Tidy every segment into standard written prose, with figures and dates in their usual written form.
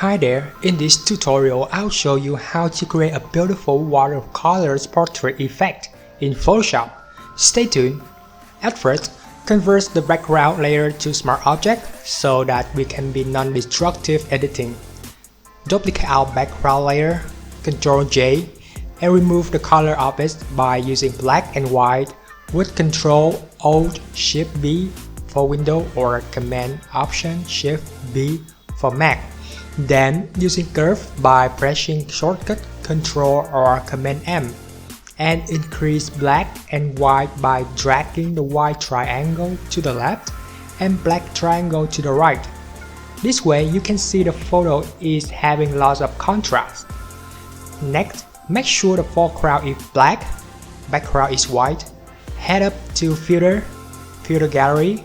Hi there, in this tutorial I'll show you how to create a beautiful watercolor portrait effect in Photoshop. Stay tuned. At first, convert the background layer to Smart Object so that we can be non-destructive editing. Duplicate our background layer, Ctrl J, and remove the color of it by using black and white with Ctrl Alt Shift B for Windows or Command Option Shift B for Mac. Then using curve by pressing shortcut Ctrl or Command M, and increase black and white by dragging the white triangle to the left and black triangle to the right. This way you can see the photo is having lots of contrast. Next, make sure the foreground is black, background is white. Head up to Filter, Filter Gallery.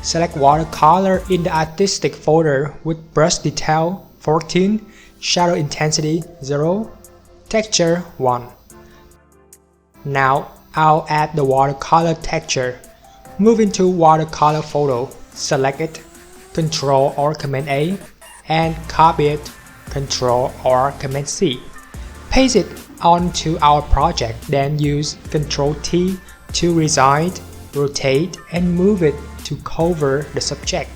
Select Watercolor in the Artistic folder with Brush Detail 14, Shadow Intensity 0, Texture 1. Now I'll add the watercolor texture. Move into Watercolor photo, select it, Ctrl or Command A, and copy it, Ctrl or Command C. Paste it onto our project, then use Ctrl T to resize, rotate, and move it to cover the subject.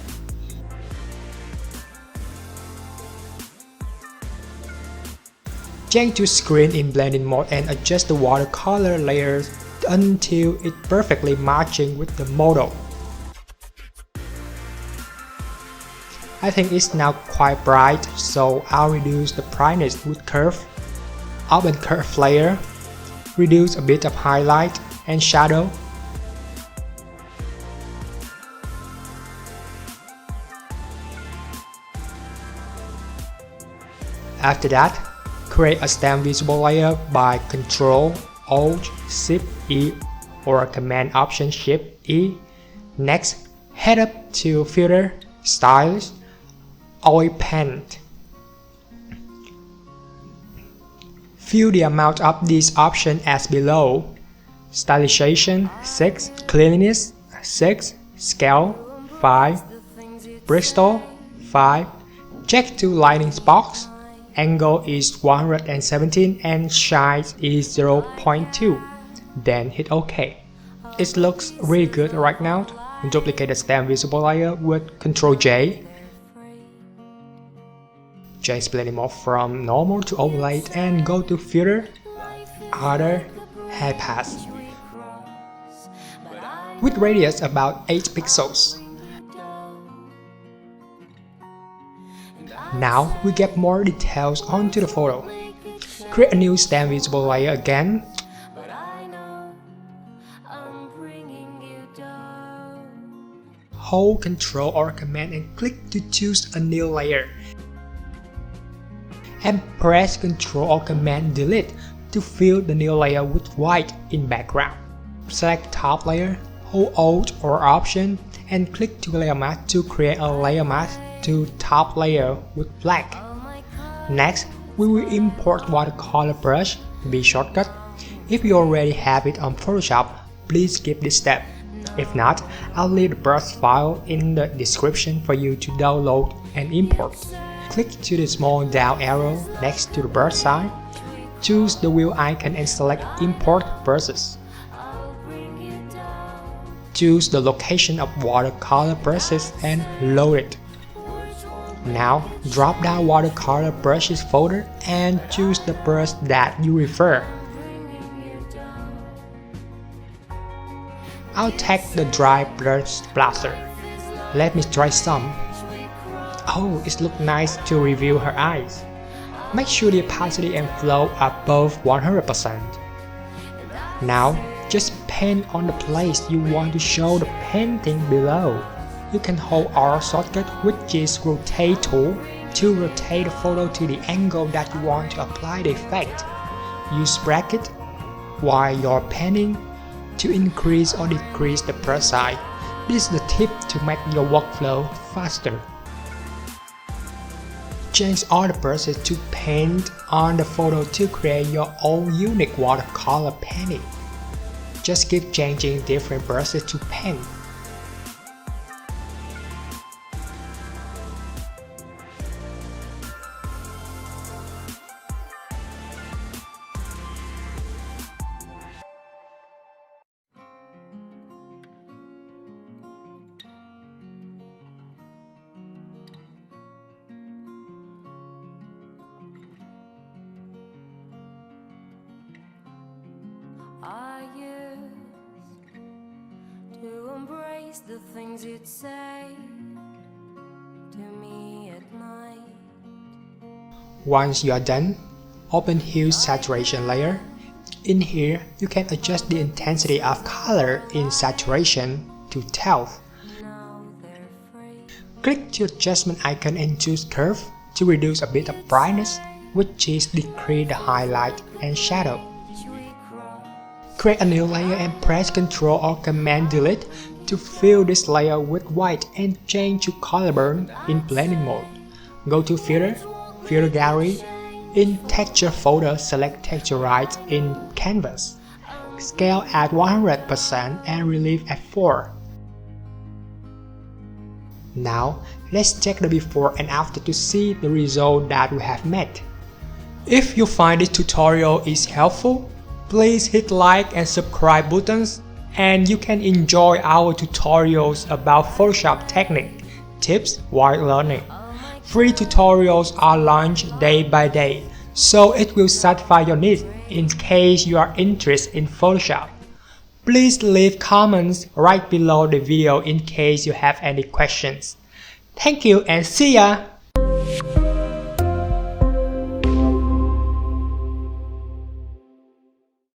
Change to screen in blending mode and adjust the watercolor layers until it's perfectly matching with the model. I think it's now quite bright, so I'll reduce the brightness with curve. Open curve layer, reduce a bit of highlight and shadow. After that, create a stamp visible layer by Ctrl Alt Shift E or Command Option Shift E. Next, head up to Filter, Styles, Oil Paint. Fill the amount of this option as below. Stylization 6, Cleanliness 6, Scale 5, Bristol 5. Check to lighting box. Angle is 117 and size is 0.2. Then hit OK. It looks really good right now. Duplicate the stamp visible layer with Ctrl J. Change blending mode from normal to overlay and go to Filter, Other, High Pass. With radius about 8 pixels. Now we get more details onto the photo. Create a new stamp visible layer again. Hold Ctrl or Command and click to choose a new layer. And press Ctrl or Command Delete to fill the new layer with white in background. Select top layer, hold Alt or Option and click to layer mask to create a layer mask to top layer with black. Next, we will import watercolor brush B shortcut. If you already have it on Photoshop, please skip this step. If not, I'll leave the brush file in the description for you to download and import. Click to the small down arrow next to the brush side. Choose the wheel icon and select Import Brushes. Choose the location of watercolor brushes and load it. Now, drop down Watercolor Brushes folder and choose the brush that you prefer. I'll take the dry brush blaster. Let me try some. Oh, it looks nice to reveal her eyes. Make sure the opacity and flow are above 100%. Now, just paint on the place you want to show the painting below. You can hold R shortcut, which is Rotate tool, to rotate the photo to the angle that you want to apply the effect. Use bracket while you're painting to increase or decrease the brush size. This is the tip to make your workflow faster. Change all the brushes to paint on the photo to create your own unique watercolor painting. Just keep changing different brushes to pen. I used to embrace the things you'd say to me at night. Once you are done, open Hue Saturation layer. In here, you can adjust the intensity of color in saturation to 12. Now they're free. Click the adjustment icon and choose Curve to reduce a bit of brightness, which is decrease the highlight and shadow. Create a new layer and press Ctrl or Command Delete to fill this layer with white and change to color burn in blending mode. Go to Filter, Filter Gallery. In Texture folder, select Texturize in Canvas. Scale at 100% and Relief at 4. Now, let's check the before and after to see the result that we have made. If you find this tutorial is helpful, please hit like and subscribe buttons, and you can enjoy our tutorials about Photoshop technique, tips while learning. Free tutorials are launched day by day, so it will satisfy your needs in case you are interested in Photoshop. Please leave comments right below the video in case you have any questions. Thank you and see ya!